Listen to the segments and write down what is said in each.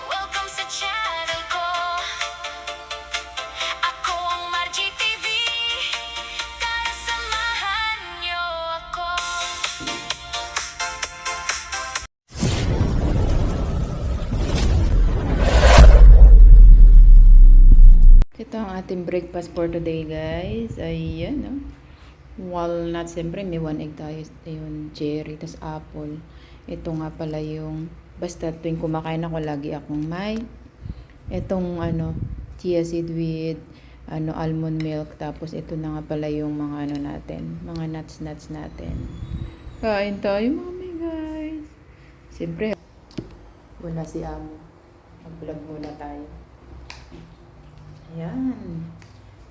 Welcome sa channel ko. Ako ang Margie TV. Tara samahan niyo ako. Ito ang ating breakfast for today, guys. Ayan, no? Walnut, siyempre may 1 egg tayo. Ayun, cherry, tas apple. Ito nga pala yung, basta tuwing kumakain ako, lagi akong may itong, chia seed with, almond milk. Tapos ito na nga pala yung mga, natin, mga nuts natin. Kain tayo, mami, guys. Siyempre, wala si Amo. Mag-vlog muna tayo. Ayan.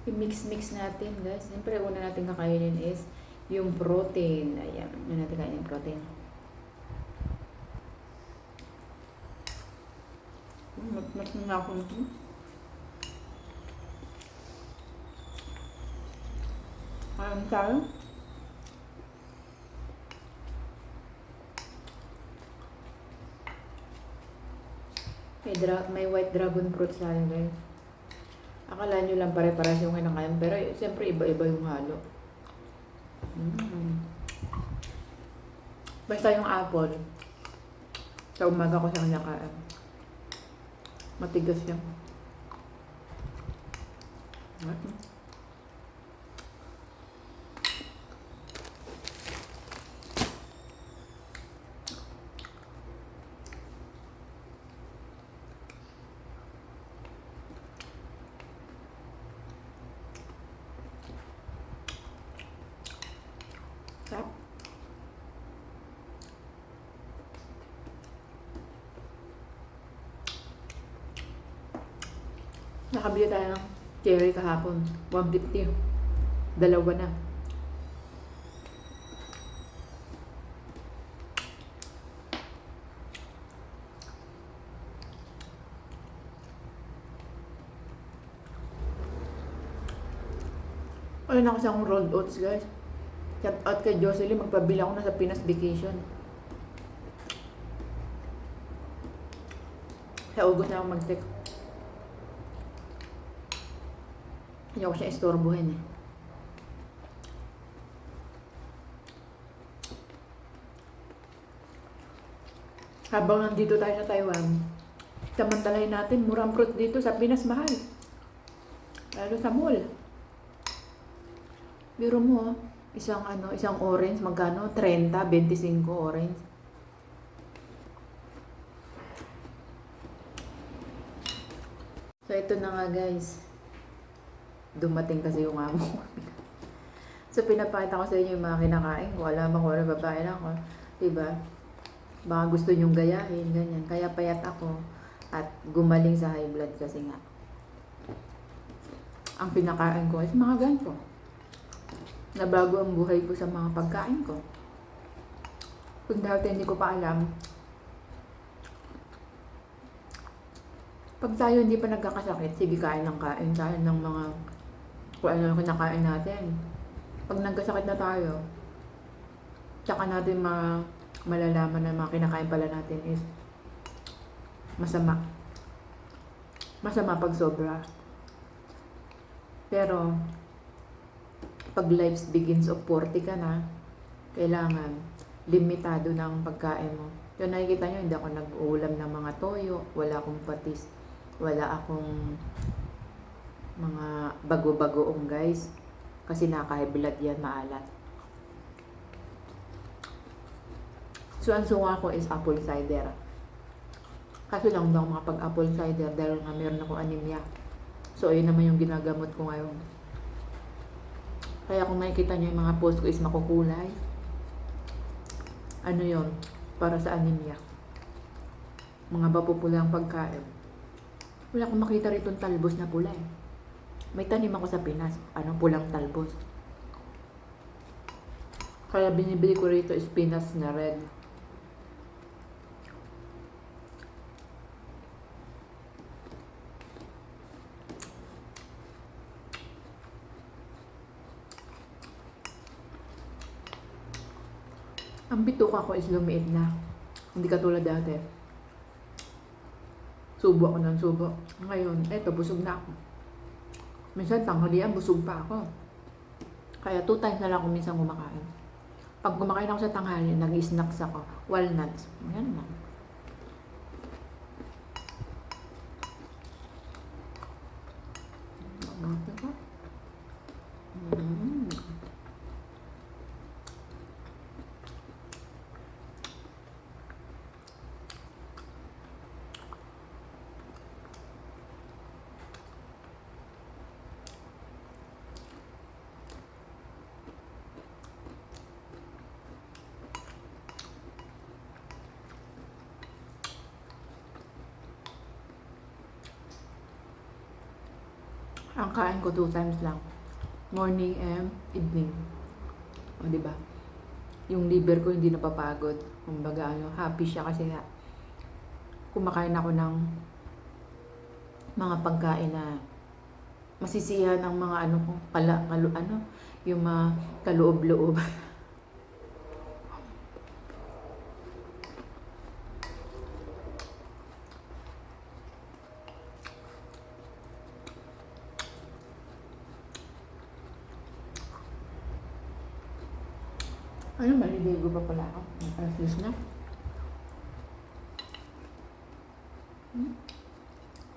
I-mix natin, guys. Siyempre, una natin kakainin is yung protein. Ayan. Una natin kainin yung protein. Mas na ako nito. Kain tayo. May white dragon fruit sa akin, guys. Akala nyo lang pare-paras yung kinakain, pero siyempre iba-iba yung halo. Basta yung apple, sa umaga ko siyang nakain. Matigas siya. Sarap. Nakabili tayo ng cherry kahapon. 150. Dalawa na. Ayun ako sa rolled oats, guys. Shout out kay Jocelyn, magpabila ako na sa Pinas vacation. Sa August na ako mag-take. Hindi ako siya istorbohin eh. Habang nandito tayo sa Taiwan, samantalahin natin, murang fruit dito sa Pinas, mahal. Lalo sa mall. Biro mo, isang orange, magkano? 30, 25 orange. So, ito na nga, guys. Dumating kasi yung amo. So, pinapakita ko sa inyo yung mga kinakain ko. Alam ko rin, babae lang ako. Diba? Baka gusto nyong gayahin, ganyan. Kaya payat ako. At gumaling sa high blood kasi nga. Ang pinakain ko is mga ganito. Nabago ang buhay ko sa mga pagkain ko. Kung dati hindi ko pa alam, pag tayo hindi pa nagkakasakit, sige kain ng kain ng mga kung ano yung kinakain natin. Pag nagkasakit na tayo, tsaka natin malalaman na mga kinakain pala natin is masama. Masama pag sobra. Pero, pag life begins of 40 ka na, kailangan limitado ng pagkain mo. So nakikita nyo, hindi ako nag-uulam ng mga toyo, wala akong patis, wala akong mga bago-bagoong, guys. Kasi naka-high blood yan, maalat. So ang suka ko is apple cider. Kaso lang daw mga pag-apple cider dahil nga meron ako anemia. So ayun naman yung ginagamot ko ngayon. Kaya kung makikita nyo yung mga post ko is makukulay. Ano yon? Para sa anemia. Mga mapupulang pagkain. Wala akong makita rito talbos na pula eh. May tanim ako sa Pinas. Pulang talbos. Kaya binibili ko rito is Pinas na red. Ang bituka ko is lumiit na. Hindi katulad dati. Subo ako ng subo. Ngayon, eto, busog na ako. Minsan, tanghalian, busog pa ako. Kaya 2 times na lang ako minsan kumakain. Pag kumakain ako sa tanghali, nag-snacks ako. Walnuts. Yan lang. Mm. Ang kain ko 2 times lang. Morning and evening. O, diba? Yung liver ko hindi napapagod. Kumbaga, happy siya kasi nga kumakain ako ng mga pagkain na masisiyahan ng mga yung mga kaloob-loob. Ano, maliligo pa pala ako. Alas 10 na.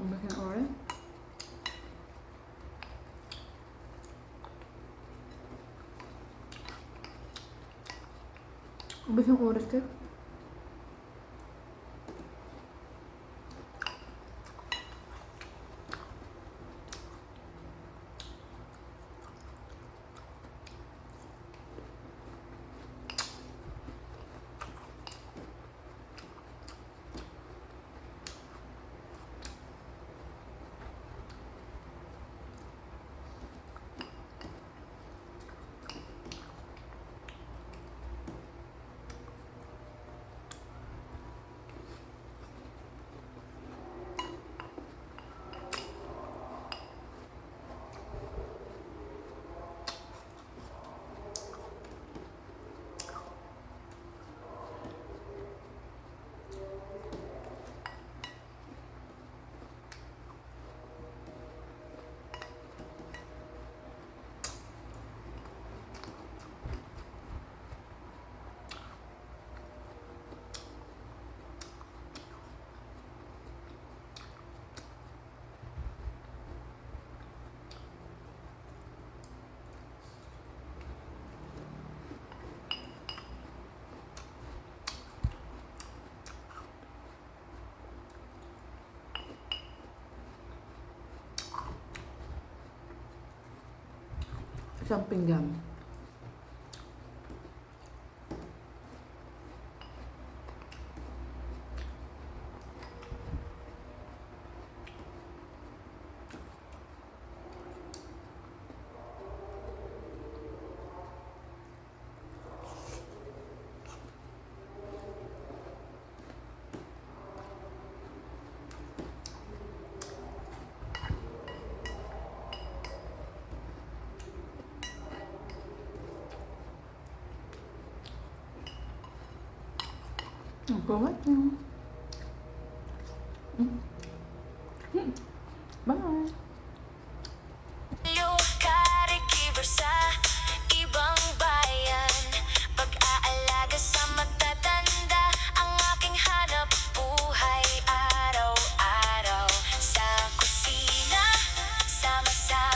Ang bakit na oras? Ang bakit na oras ka? Isang pinggan. Ang kumat niya. Bye! Karikiver sa ibang bayan, pag-aalaga sa matatanda, ang aking hanap buhay araw-araw. Sa kusina, sama-sama